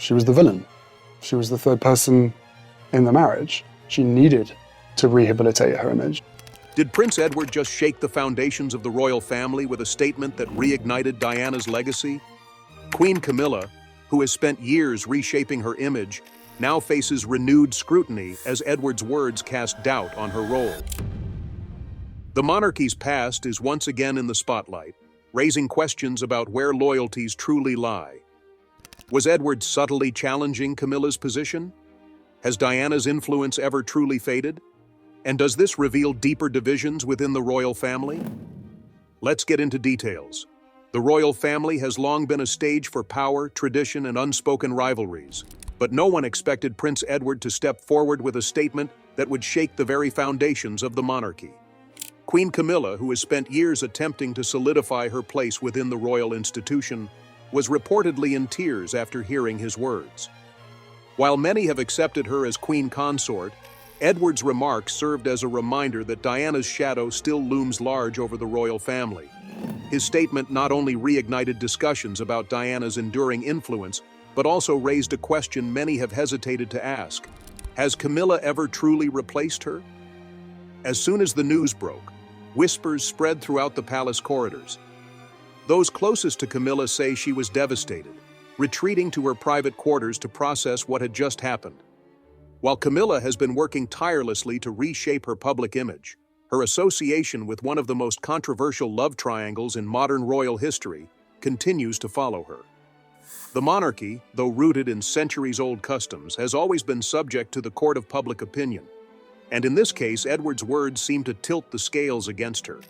She was the villain. She was the third person in the marriage. She needed to rehabilitate her image. Did Prince Edward just shake the foundations of the royal family with a statement that reignited Diana's legacy? Queen Camilla, who has spent years reshaping her image, now faces renewed scrutiny as Edward's words cast doubt on her role. The monarchy's past is once again in the spotlight, raising questions about where loyalties truly lie. Was Edward subtly challenging Camilla's position? Has Diana's influence ever truly faded? And does this reveal deeper divisions within the royal family? Let's get into details. The royal family has long been a stage for power, tradition, and unspoken rivalries, but no one expected Prince Edward to step forward with a statement that would shake the very foundations of the monarchy. Queen Camilla, who has spent years attempting to solidify her place within the royal institution, was reportedly in tears after hearing his words. While many have accepted her as queen consort, Edward's remarks served as a reminder that Diana's shadow still looms large over the royal family. His statement not only reignited discussions about Diana's enduring influence, but also raised a question many have hesitated to ask. Has Camilla ever truly replaced her? As soon as the news broke, whispers spread throughout the palace corridors. Those closest to Camilla say she was devastated, retreating to her private quarters to process what had just happened. While Camilla has been working tirelessly to reshape her public image, her association with one of the most controversial love triangles in modern royal history continues to follow her. The monarchy, though rooted in centuries-old customs, has always been subject to the court of public opinion. And in this case, Edward's words seem to tilt the scales against her.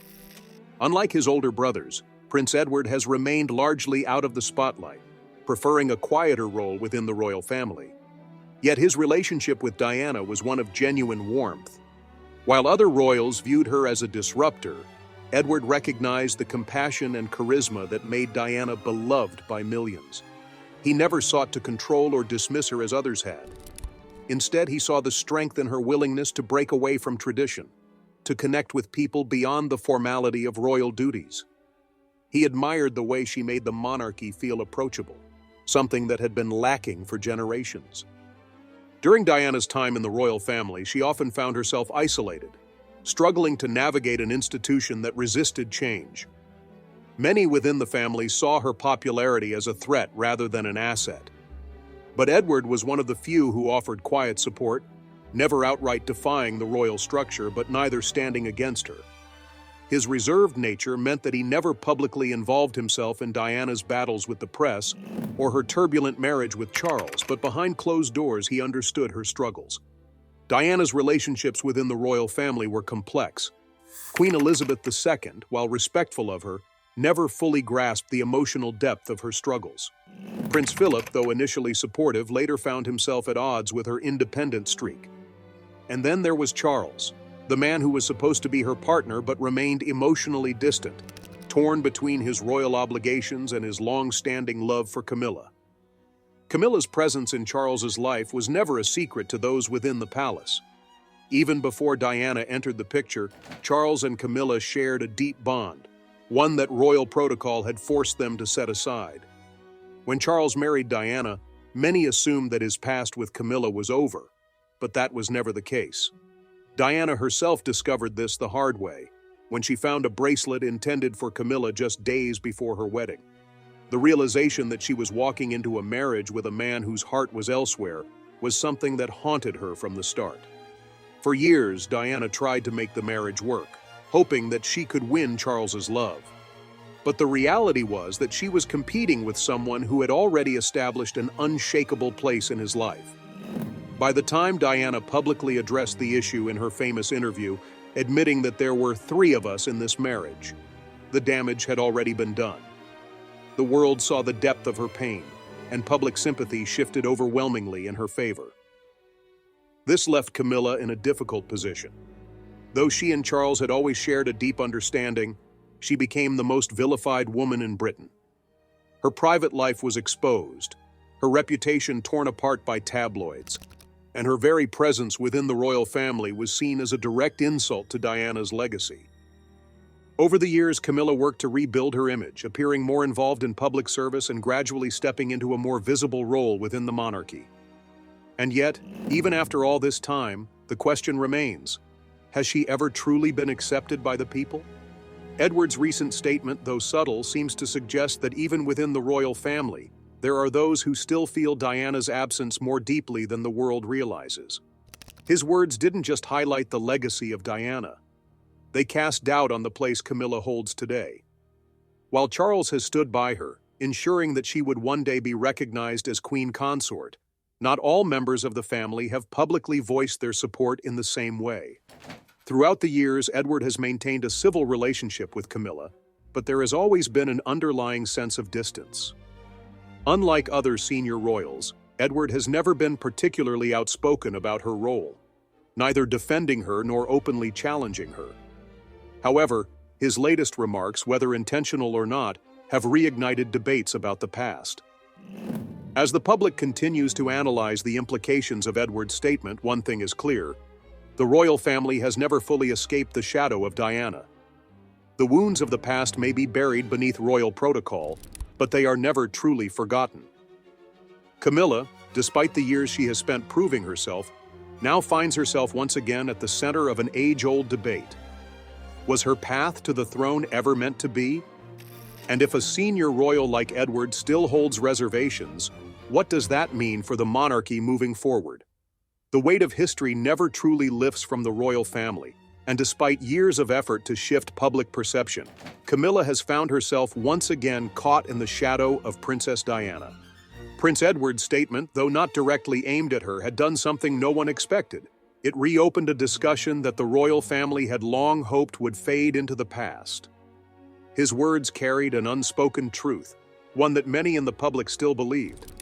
Unlike his older brothers, Prince Edward has remained largely out of the spotlight, preferring a quieter role within the royal family. Yet his relationship with Diana was one of genuine warmth. While other royals viewed her as a disruptor, Edward recognized the compassion and charisma that made Diana beloved by millions. He never sought to control or dismiss her as others had. Instead, he saw the strength in her willingness to break away from tradition, to connect with people beyond the formality of royal duties. He admired the way she made the monarchy feel approachable, something that had been lacking for generations. During Diana's time in the royal family, she often found herself isolated, struggling to navigate an institution that resisted change. Many within the family saw her popularity as a threat rather than an asset. But Edward was one of the few who offered quiet support, never outright defying the royal structure, but neither standing against her. His reserved nature meant that he never publicly involved himself in Diana's battles with the press or her turbulent marriage with Charles, but behind closed doors he understood her struggles. Diana's relationships within the royal family were complex. Queen Elizabeth II, while respectful of her, never fully grasped the emotional depth of her struggles. Prince Philip, though initially supportive, later found himself at odds with her independent streak. And then there was Charles, the man who was supposed to be her partner but remained emotionally distant, torn between his royal obligations and his long-standing love for Camilla. Camilla's presence in Charles's life was never a secret to those within the palace. Even before Diana entered the picture, Charles and Camilla shared a deep bond, one that royal protocol had forced them to set aside. When Charles married Diana, many assumed that his past with Camilla was over, but that was never the case. Diana herself discovered this the hard way, when she found a bracelet intended for Camilla just days before her wedding. The realization that she was walking into a marriage with a man whose heart was elsewhere was something that haunted her from the start. For years, Diana tried to make the marriage work, hoping that she could win Charles's love. But the reality was that she was competing with someone who had already established an unshakable place in his life. By the time Diana publicly addressed the issue in her famous interview, admitting that there were 3 of us in this marriage, the damage had already been done. The world saw the depth of her pain, and public sympathy shifted overwhelmingly in her favor. This left Camilla in a difficult position. Though she and Charles had always shared a deep understanding, she became the most vilified woman in Britain. Her private life was exposed, her reputation torn apart by tabloids, and her very presence within the royal family was seen as a direct insult to Diana's legacy. Over the years, Camilla worked to rebuild her image, appearing more involved in public service and gradually stepping into a more visible role within the monarchy. And yet, even after all this time, the question remains, has she ever truly been accepted by the people? Edward's recent statement, though subtle, seems to suggest that even within the royal family, there are those who still feel Diana's absence more deeply than the world realizes. His words didn't just highlight the legacy of Diana. They cast doubt on the place Camilla holds today. While Charles has stood by her, ensuring that she would one day be recognized as queen consort, not all members of the family have publicly voiced their support in the same way. Throughout the years, Edward has maintained a civil relationship with Camilla, but there has always been an underlying sense of distance. Unlike other senior royals, Edward has never been particularly outspoken about her role, neither defending her nor openly challenging her. However, his latest remarks, whether intentional or not, have reignited debates about the past. As the public continues to analyze the implications of Edward's statement, one thing is clear: the royal family has never fully escaped the shadow of Diana. The wounds of the past may be buried beneath royal protocol, but they are never truly forgotten. Camilla, despite the years she has spent proving herself, now finds herself once again at the center of an age-old debate. Was her path to the throne ever meant to be? And if a senior royal like Edward still holds reservations, what does that mean for the monarchy moving forward? The weight of history never truly lifts from the royal family, and despite years of effort to shift public perception, Camilla has found herself once again caught in the shadow of Princess Diana. Prince Edward's statement, though not directly aimed at her, had done something no one expected. It reopened a discussion that the royal family had long hoped would fade into the past. His words carried an unspoken truth, one that many in the public still believed.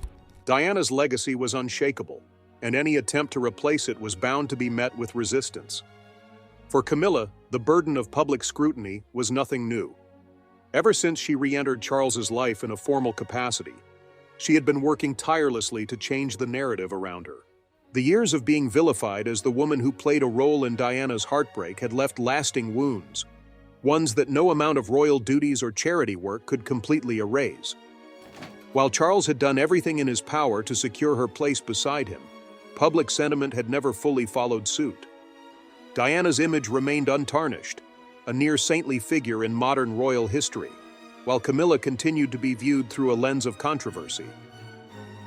Diana's legacy was unshakable, and any attempt to replace it was bound to be met with resistance. For Camilla, the burden of public scrutiny was nothing new. Ever since she re-entered Charles's life in a formal capacity, she had been working tirelessly to change the narrative around her. The years of being vilified as the woman who played a role in Diana's heartbreak had left lasting wounds, ones that no amount of royal duties or charity work could completely erase. While Charles had done everything in his power to secure her place beside him, public sentiment had never fully followed suit. Diana's image remained untarnished, a near-saintly figure in modern royal history, while Camilla continued to be viewed through a lens of controversy.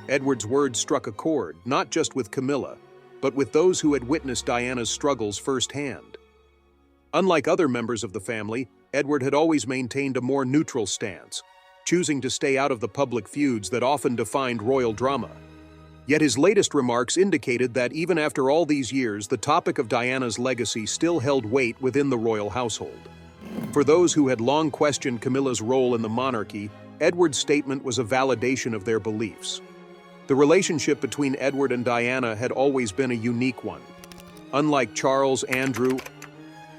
Edward's words struck a chord, not just with Camilla, but with those who had witnessed Diana's struggles firsthand. Unlike other members of the family, Edward had always maintained a more neutral stance, choosing to stay out of the public feuds that often defined royal drama. Yet his latest remarks indicated that even after all these years, the topic of Diana's legacy still held weight within the royal household. For those who had long questioned Camilla's role in the monarchy, Edward's statement was a validation of their beliefs. The relationship between Edward and Diana had always been a unique one. Unlike Charles, Andrew,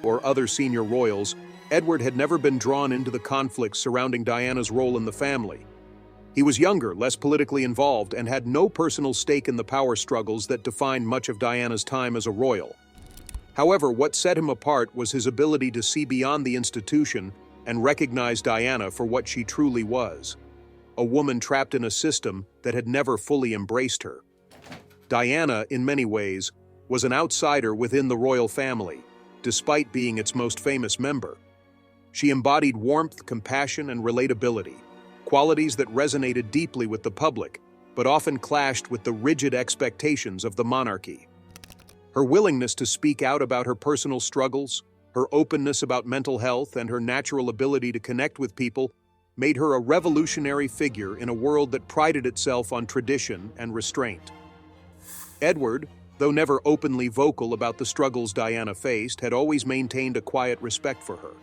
or other senior royals, Edward had never been drawn into the conflicts surrounding Diana's role in the family. He was younger, less politically involved, and had no personal stake in the power struggles that defined much of Diana's time as a royal. However, what set him apart was his ability to see beyond the institution and recognize Diana for what she truly was: a woman trapped in a system that had never fully embraced her. Diana, in many ways, was an outsider within the royal family, despite being its most famous member. She embodied warmth, compassion, and relatability, qualities that resonated deeply with the public, but often clashed with the rigid expectations of the monarchy. Her willingness to speak out about her personal struggles, her openness about mental health, and her natural ability to connect with people made her a revolutionary figure in a world that prided itself on tradition and restraint. Edward, though never openly vocal about the struggles Diana faced, had always maintained a quiet respect for her.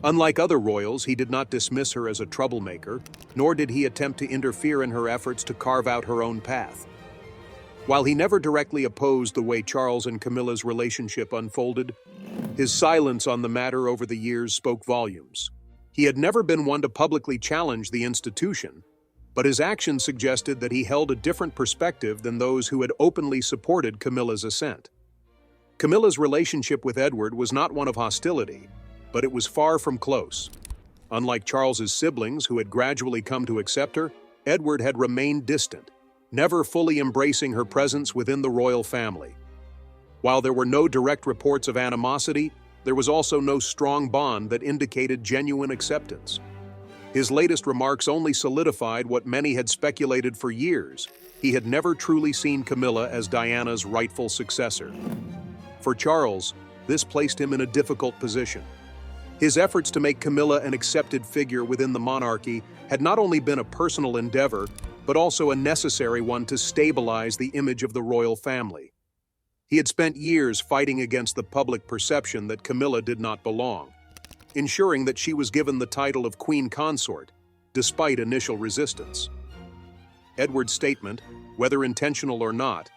Unlike other royals, he did not dismiss her as a troublemaker, nor did he attempt to interfere in her efforts to carve out her own path. While he never directly opposed the way Charles and Camilla's relationship unfolded, his silence on the matter over the years spoke volumes. He had never been one to publicly challenge the institution, but his actions suggested that he held a different perspective than those who had openly supported Camilla's ascent. Camilla's relationship with Edward was not one of hostility, but it was far from close. Unlike Charles's siblings, who had gradually come to accept her, Edward had remained distant, never fully embracing her presence within the royal family. While there were no direct reports of animosity, there was also no strong bond that indicated genuine acceptance. His latest remarks only solidified what many had speculated for years. He had never truly seen Camilla as Diana's rightful successor. For Charles, this placed him in a difficult position. His efforts to make Camilla an accepted figure within the monarchy had not only been a personal endeavor, but also a necessary one to stabilize the image of the royal family. He had spent years fighting against the public perception that Camilla did not belong, ensuring that she was given the title of Queen Consort, despite initial resistance. Edward's statement, whether intentional or not,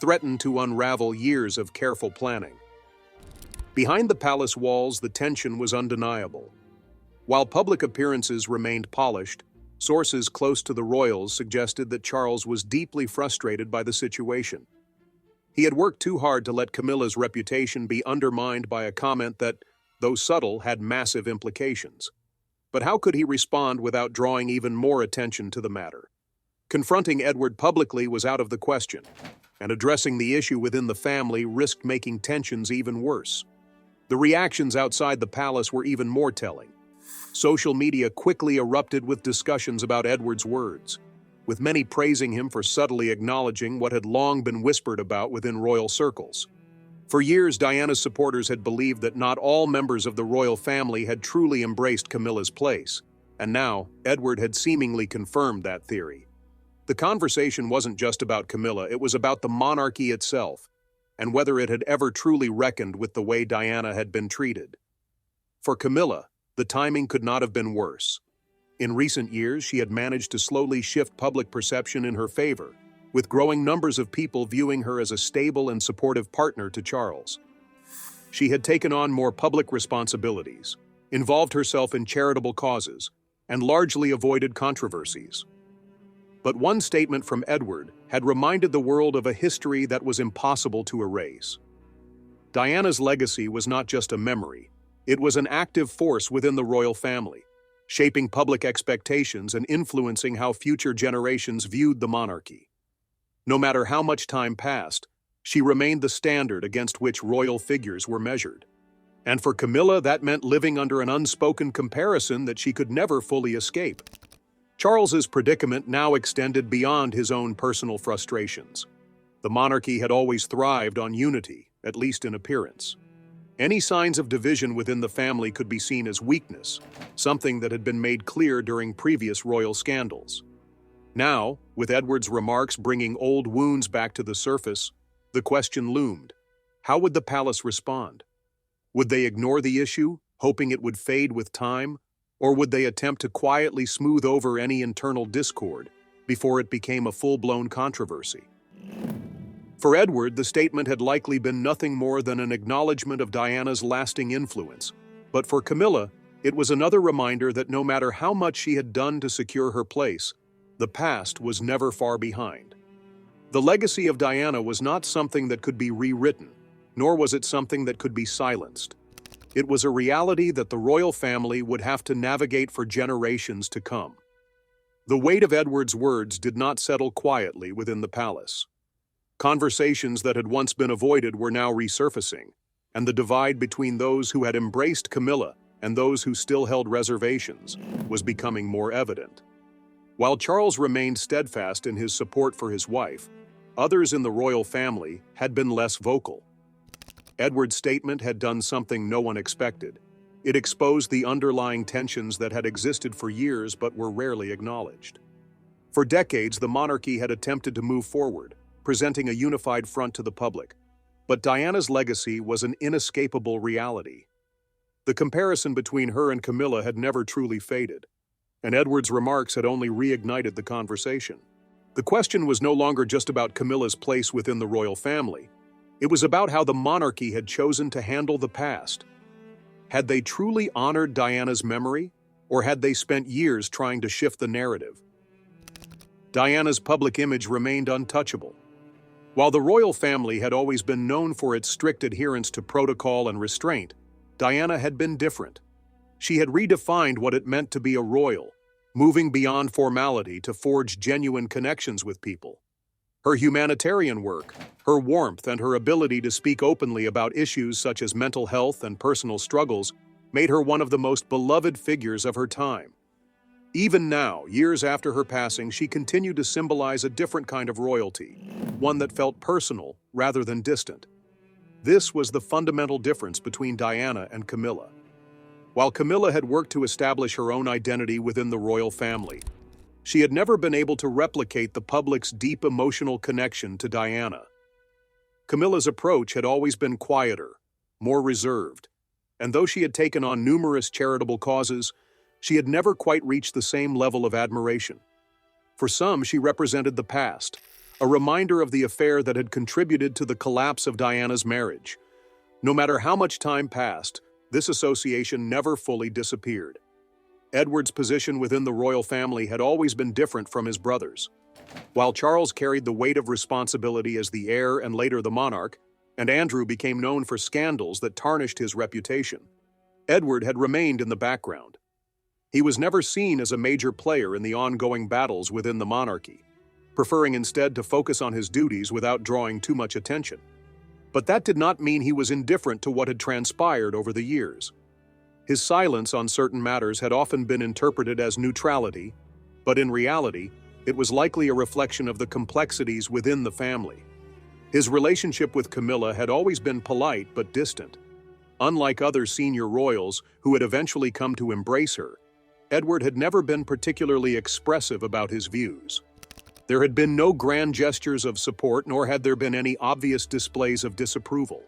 threatened to unravel years of careful planning. Behind the palace walls, the tension was undeniable. While public appearances remained polished, sources close to the royals suggested that Charles was deeply frustrated by the situation. He had worked too hard to let Camilla's reputation be undermined by a comment that, though subtle, had massive implications. But how could he respond without drawing even more attention to the matter? Confronting Edward publicly was out of the question, and addressing the issue within the family risked making tensions even worse. The reactions outside the palace were even more telling. Social media quickly erupted with discussions about Edward's words, with many praising him for subtly acknowledging what had long been whispered about within royal circles. For years, Diana's supporters had believed that not all members of the royal family had truly embraced Camilla's place, and now Edward had seemingly confirmed that theory. The conversation wasn't just about Camilla, it was about the monarchy itself, and whether it had ever truly reckoned with the way Diana had been treated. For Camilla, the timing could not have been worse. In recent years, she had managed to slowly shift public perception in her favor, with growing numbers of people viewing her as a stable and supportive partner to Charles. She had taken on more public responsibilities, involved herself in charitable causes, and largely avoided controversies. But one statement from Edward had reminded the world of a history that was impossible to erase. Diana's legacy was not just a memory, it was an active force within the royal family, shaping public expectations and influencing how future generations viewed the monarchy. No matter how much time passed, she remained the standard against which royal figures were measured. And for Camilla, that meant living under an unspoken comparison that she could never fully escape. Charles's predicament now extended beyond his own personal frustrations. The monarchy had always thrived on unity, at least in appearance. Any signs of division within the family could be seen as weakness, something that had been made clear during previous royal scandals. Now, with Edward's remarks bringing old wounds back to the surface, the question loomed: how would the palace respond? Would they ignore the issue, hoping it would fade with time, or would they attempt to quietly smooth over any internal discord before it became a full-blown controversy? For Edward, the statement had likely been nothing more than an acknowledgement of Diana's lasting influence, but for Camilla, it was another reminder that no matter how much she had done to secure her place, the past was never far behind. The legacy of Diana was not something that could be rewritten, nor was it something that could be silenced. It was a reality that the royal family would have to navigate for generations to come. The weight of Edward's words did not settle quietly within the palace. Conversations that had once been avoided were now resurfacing, and the divide between those who had embraced Camilla and those who still held reservations was becoming more evident. While Charles remained steadfast in his support for his wife, others in the royal family had been less vocal. Edward's statement had done something no one expected. It exposed the underlying tensions that had existed for years but were rarely acknowledged. For decades, the monarchy had attempted to move forward, presenting a unified front to the public. But Diana's legacy was an inescapable reality. The comparison between her and Camilla had never truly faded, and Edward's remarks had only reignited the conversation. The question was no longer just about Camilla's place within the royal family. It was about how the monarchy had chosen to handle the past. Had they truly honored Diana's memory, or had they spent years trying to shift the narrative? Diana's public image remained untouchable. While the royal family had always been known for its strict adherence to protocol and restraint, Diana had been different. She had redefined what it meant to be a royal, moving beyond formality to forge genuine connections with people. Her humanitarian work, her warmth, and her ability to speak openly about issues such as mental health and personal struggles made her one of the most beloved figures of her time. Even now, years after her passing, she continued to symbolize a different kind of royalty, one that felt personal rather than distant. This was the fundamental difference between Diana and Camilla. While Camilla had worked to establish her own identity within the royal family, she had never been able to replicate the public's deep emotional connection to Diana. Camilla's approach had always been quieter, more reserved, and though she had taken on numerous charitable causes, she had never quite reached the same level of admiration. For some, she represented the past, a reminder of the affair that had contributed to the collapse of Diana's marriage. No matter how much time passed, this association never fully disappeared. Edward's position within the royal family had always been different from his brothers. While Charles carried the weight of responsibility as the heir and later the monarch, and Andrew became known for scandals that tarnished his reputation, Edward had remained in the background. He was never seen as a major player in the ongoing battles within the monarchy, preferring instead to focus on his duties without drawing too much attention. But that did not mean he was indifferent to what had transpired over the years. His silence on certain matters had often been interpreted as neutrality, but in reality, it was likely a reflection of the complexities within the family. His relationship with Camilla had always been polite but distant. Unlike other senior royals who had eventually come to embrace her, Edward had never been particularly expressive about his views. There had been no grand gestures of support, nor had there been any obvious displays of disapproval.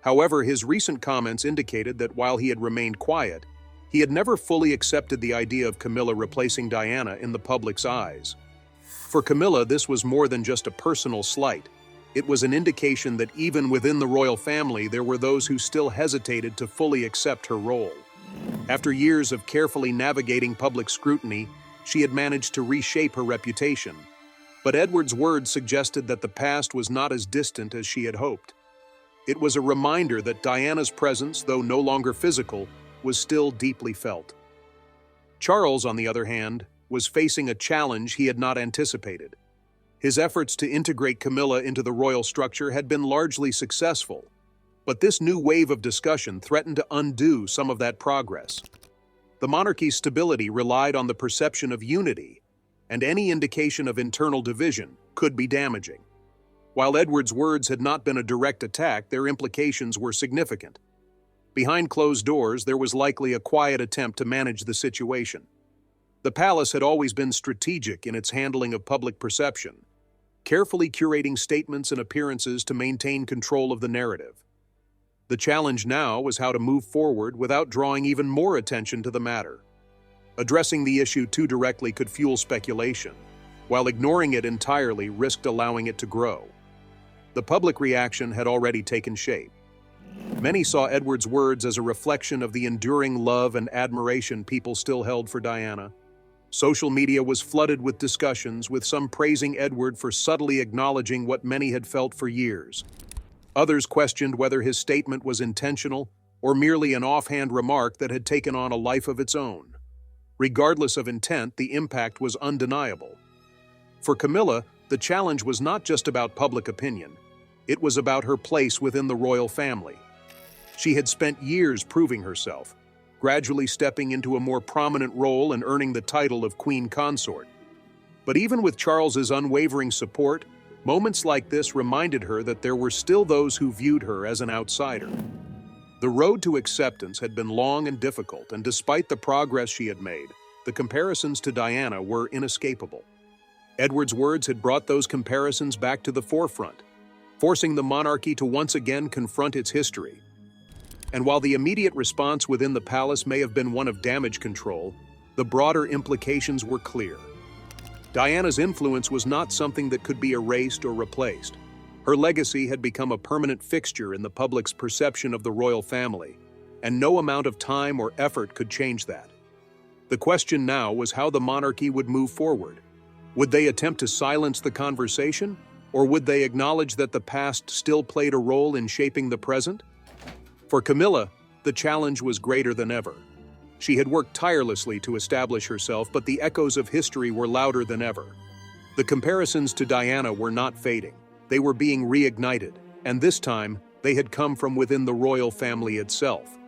However, his recent comments indicated that while he had remained quiet, he had never fully accepted the idea of Camilla replacing Diana in the public's eyes. For Camilla, this was more than just a personal slight. It was an indication that even within the royal family, there were those who still hesitated to fully accept her role. After years of carefully navigating public scrutiny, she had managed to reshape her reputation. But Edward's words suggested that the past was not as distant as she had hoped. It was a reminder that Diana's presence, though no longer physical, was still deeply felt. Charles, on the other hand, was facing a challenge he had not anticipated. His efforts to integrate Camilla into the royal structure had been largely successful, but this new wave of discussion threatened to undo some of that progress. The monarchy's stability relied on the perception of unity, and any indication of internal division could be damaging. While Edward's words had not been a direct attack, their implications were significant. Behind closed doors, there was likely a quiet attempt to manage the situation. The palace had always been strategic in its handling of public perception, carefully curating statements and appearances to maintain control of the narrative. The challenge now was how to move forward without drawing even more attention to the matter. Addressing the issue too directly could fuel speculation, while ignoring it entirely risked allowing it to grow. The public reaction had already taken shape. Many saw Edward's words as a reflection of the enduring love and admiration people still held for Diana. Social media was flooded with discussions, with some praising Edward for subtly acknowledging what many had felt for years. Others questioned whether his statement was intentional or merely an offhand remark that had taken on a life of its own. Regardless of intent, the impact was undeniable. For Camilla, the challenge was not just about public opinion. It was about her place within the royal family. She had spent years proving herself, gradually stepping into a more prominent role and earning the title of Queen Consort. But even with Charles's unwavering support, moments like this reminded her that there were still those who viewed her as an outsider. The road to acceptance had been long and difficult, and despite the progress she had made, the comparisons to Diana were inescapable. Edward's words had brought those comparisons back to the forefront, forcing the monarchy to once again confront its history. And while the immediate response within the palace may have been one of damage control, the broader implications were clear. Diana's influence was not something that could be erased or replaced. Her legacy had become a permanent fixture in the public's perception of the royal family, and no amount of time or effort could change that. The question now was how the monarchy would move forward. Would they attempt to silence the conversation, or would they acknowledge that the past still played a role in shaping the present? For Camilla, the challenge was greater than ever. She had worked tirelessly to establish herself, but the echoes of history were louder than ever. The comparisons to Diana were not fading. They were being reignited, and this time, they had come from within the royal family itself.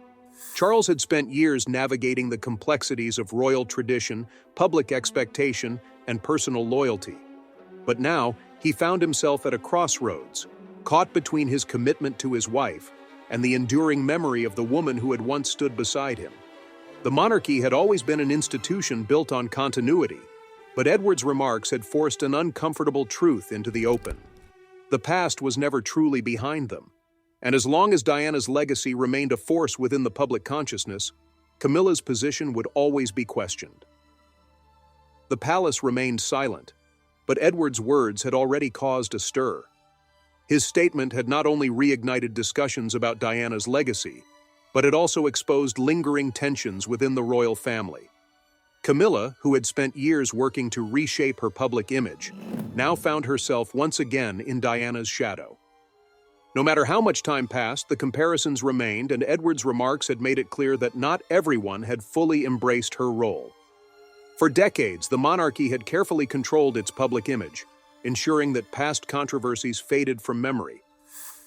Charles had spent years navigating the complexities of royal tradition, public expectation, and personal loyalty. But now, he found himself at a crossroads, caught between his commitment to his wife and the enduring memory of the woman who had once stood beside him. The monarchy had always been an institution built on continuity, but Edward's remarks had forced an uncomfortable truth into the open. The past was never truly behind them, and as long as Diana's legacy remained a force within the public consciousness, Camilla's position would always be questioned. The palace remained silent, but Edward's words had already caused a stir. His statement had not only reignited discussions about Diana's legacy, but it also exposed lingering tensions within the royal family. Camilla, who had spent years working to reshape her public image, now found herself once again in Diana's shadow. No matter how much time passed, the comparisons remained, and Edward's remarks had made it clear that not everyone had fully embraced her role. For decades, the monarchy had carefully controlled its public image, ensuring that past controversies faded from memory.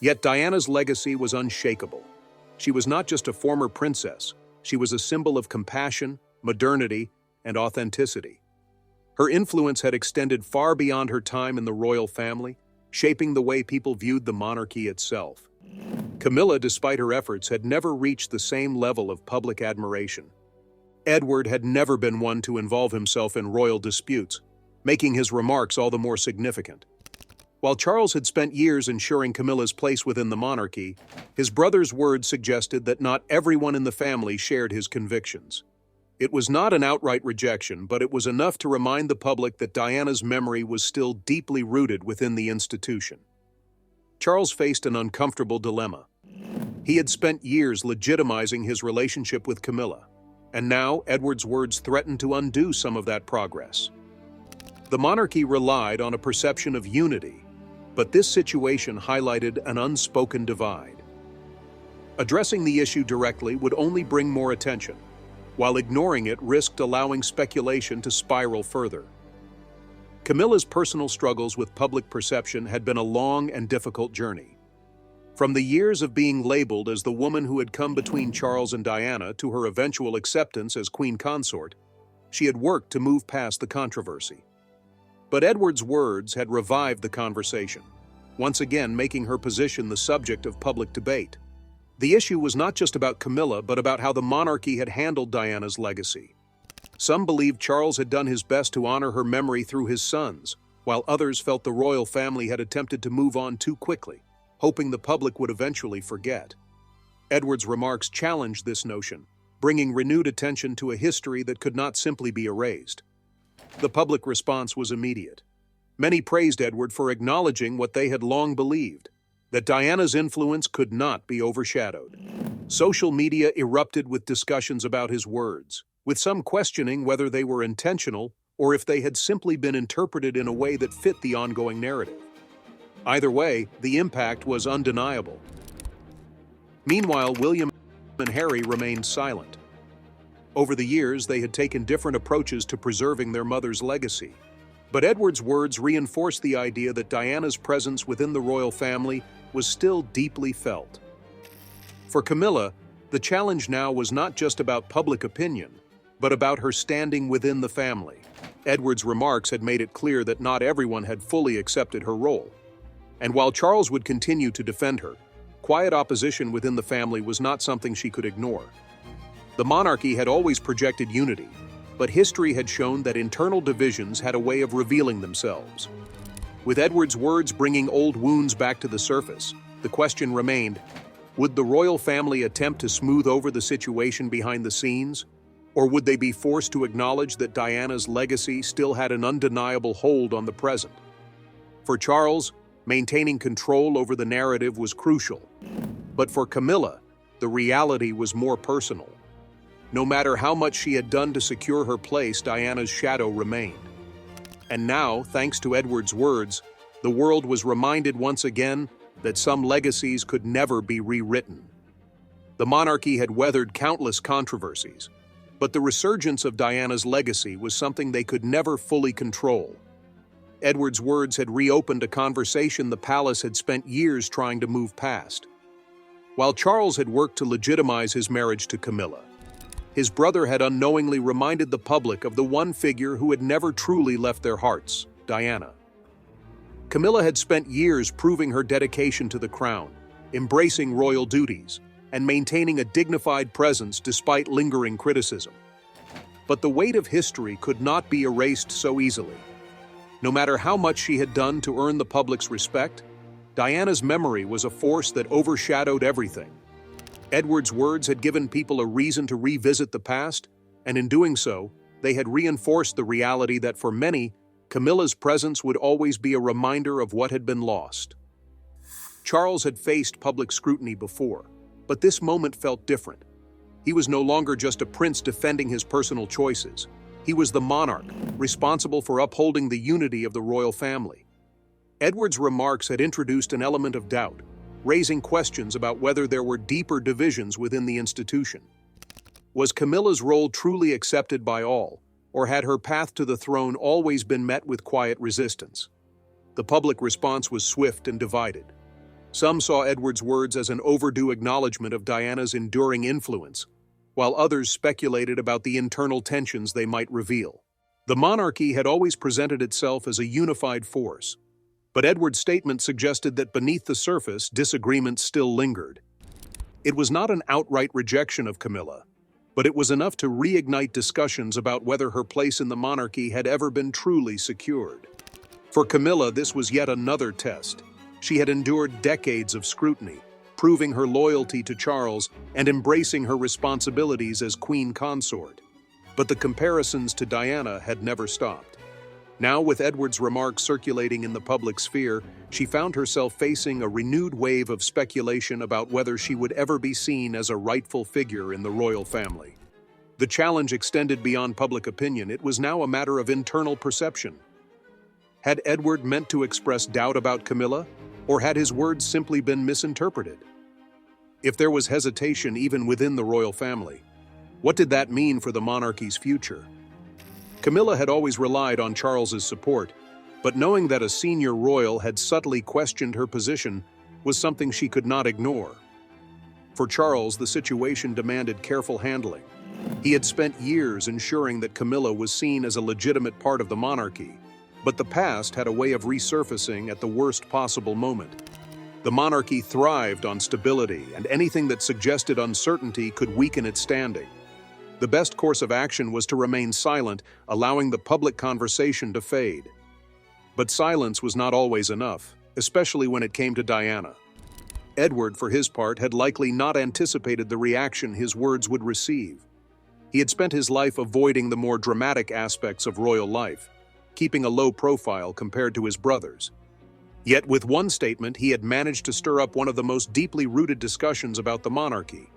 Yet Diana's legacy was unshakable. She was not just a former princess, she was a symbol of compassion, modernity, and authenticity. Her influence had extended far beyond her time in the royal family, shaping the way people viewed the monarchy itself. Camilla, despite her efforts, had never reached the same level of public admiration. Edward had never been one to involve himself in royal disputes, making his remarks all the more significant. While Charles had spent years ensuring Camilla's place within the monarchy, his brother's words suggested that not everyone in the family shared his convictions. It was not an outright rejection, but it was enough to remind the public that Diana's memory was still deeply rooted within the institution. Charles faced an uncomfortable dilemma. He had spent years legitimizing his relationship with Camilla, and now Edward's words threatened to undo some of that progress. The monarchy relied on a perception of unity, but this situation highlighted an unspoken divide. Addressing the issue directly would only bring more attention, while ignoring it risked allowing speculation to spiral further. Camilla's personal struggles with public perception had been a long and difficult journey. From the years of being labeled as the woman who had come between Charles and Diana to her eventual acceptance as queen consort, she had worked to move past the controversy. But Edward's words had revived the conversation, once again making her position the subject of public debate. The issue was not just about Camilla, but about how the monarchy had handled Diana's legacy. Some believed Charles had done his best to honor her memory through his sons, while others felt the royal family had attempted to move on too quickly, hoping the public would eventually forget. Edward's remarks challenged this notion, bringing renewed attention to a history that could not simply be erased. The public response was immediate. Many praised Edward for acknowledging what they had long believed, that Diana's influence could not be overshadowed. Social media erupted with discussions about his words, with some questioning whether they were intentional or if they had simply been interpreted in a way that fit the ongoing narrative. Either way, the impact was undeniable. Meanwhile, William and Harry remained silent. Over the years, they had taken different approaches to preserving their mother's legacy. But Edward's words reinforced the idea that Diana's presence within the royal family was still deeply felt. For Camilla, the challenge now was not just about public opinion, but about her standing within the family. Edward's remarks had made it clear that not everyone had fully accepted her role. And while Charles would continue to defend her, quiet opposition within the family was not something she could ignore. The monarchy had always projected unity, but history had shown that internal divisions had a way of revealing themselves. With Edward's words bringing old wounds back to the surface, the question remained, would the royal family attempt to smooth over the situation behind the scenes, or would they be forced to acknowledge that Diana's legacy still had an undeniable hold on the present? For Charles, maintaining control over the narrative was crucial. But for Camilla, the reality was more personal. No matter how much she had done to secure her place, Diana's shadow remained. And now, thanks to Edward's words, the world was reminded once again that some legacies could never be rewritten. The monarchy had weathered countless controversies, but the resurgence of Diana's legacy was something they could never fully control. Edward's words had reopened a conversation the palace had spent years trying to move past. While Charles had worked to legitimize his marriage to Camilla, his brother had unknowingly reminded the public of the one figure who had never truly left their hearts, Diana. Camilla had spent years proving her dedication to the crown, embracing royal duties, and maintaining a dignified presence despite lingering criticism. But the weight of history could not be erased so easily. No matter how much she had done to earn the public's respect, Diana's memory was a force that overshadowed everything. Edward's words had given people a reason to revisit the past, and in doing so, they had reinforced the reality that for many, Camilla's presence would always be a reminder of what had been lost. Charles had faced public scrutiny before, but this moment felt different. He was no longer just a prince defending his personal choices. He was the monarch, responsible for upholding the unity of the royal family. Edward's remarks had introduced an element of doubt, raising questions about whether there were deeper divisions within the institution. Was Camilla's role truly accepted by all, or had her path to the throne always been met with quiet resistance? The public response was swift and divided. Some saw Edward's words as an overdue acknowledgement of Diana's enduring influence, while others speculated about the internal tensions they might reveal. The monarchy had always presented itself as a unified force, but Edward's statement suggested that beneath the surface, disagreements still lingered. It was not an outright rejection of Camilla, but it was enough to reignite discussions about whether her place in the monarchy had ever been truly secured. For Camilla, this was yet another test. She had endured decades of scrutiny, proving her loyalty to Charles and embracing her responsibilities as queen consort. But the comparisons to Diana had never stopped. Now, with Edward's remarks circulating in the public sphere, she found herself facing a renewed wave of speculation about whether she would ever be seen as a rightful figure in the royal family. The challenge extended beyond public opinion. It was now a matter of internal perception. Had Edward meant to express doubt about Camilla, or had his words simply been misinterpreted? If there was hesitation even within the royal family, what did that mean for the monarchy's future? Camilla had always relied on Charles's support, but knowing that a senior royal had subtly questioned her position was something she could not ignore. For Charles, the situation demanded careful handling. He had spent years ensuring that Camilla was seen as a legitimate part of the monarchy, but the past had a way of resurfacing at the worst possible moment. The monarchy thrived on stability, and anything that suggested uncertainty could weaken its standing. The best course of action was to remain silent, allowing the public conversation to fade. But silence was not always enough, especially when it came to Diana. Edward, for his part, had likely not anticipated the reaction his words would receive. He had spent his life avoiding the more dramatic aspects of royal life, keeping a low profile compared to his brothers. Yet with one statement, he had managed to stir up one of the most deeply rooted discussions about the monarchy.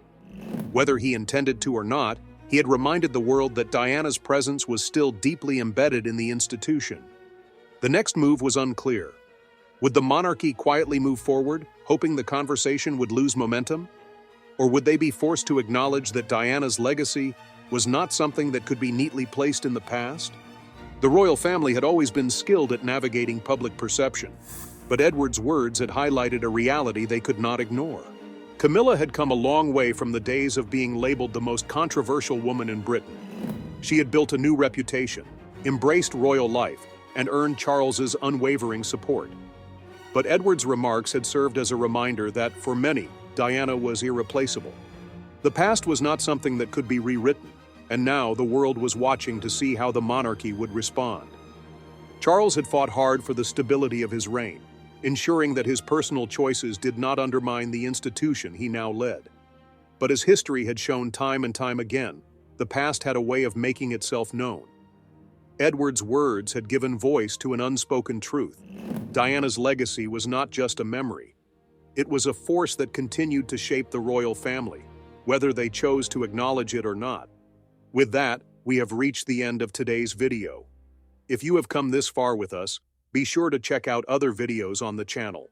Whether he intended to or not, he had reminded the world that Diana's presence was still deeply embedded in the institution. The next move was unclear. Would the monarchy quietly move forward, hoping the conversation would lose momentum? Or would they be forced to acknowledge that Diana's legacy was not something that could be neatly placed in the past? The royal family had always been skilled at navigating public perception, but Edward's words had highlighted a reality they could not ignore. Camilla had come a long way from the days of being labeled the most controversial woman in Britain. She had built a new reputation, embraced royal life, and earned Charles's unwavering support. But Edward's remarks had served as a reminder that, for many, Diana was irreplaceable. The past was not something that could be rewritten, and now the world was watching to see how the monarchy would respond. Charles had fought hard for the stability of his reign, ensuring that his personal choices did not undermine the institution he now led. But as history had shown time and time again, the past had a way of making itself known. Edward's words had given voice to an unspoken truth. Diana's legacy was not just a memory. It was a force that continued to shape the royal family, whether they chose to acknowledge it or not. With that, we have reached the end of today's video. If you have come this far with us, be sure to check out other videos on the channel.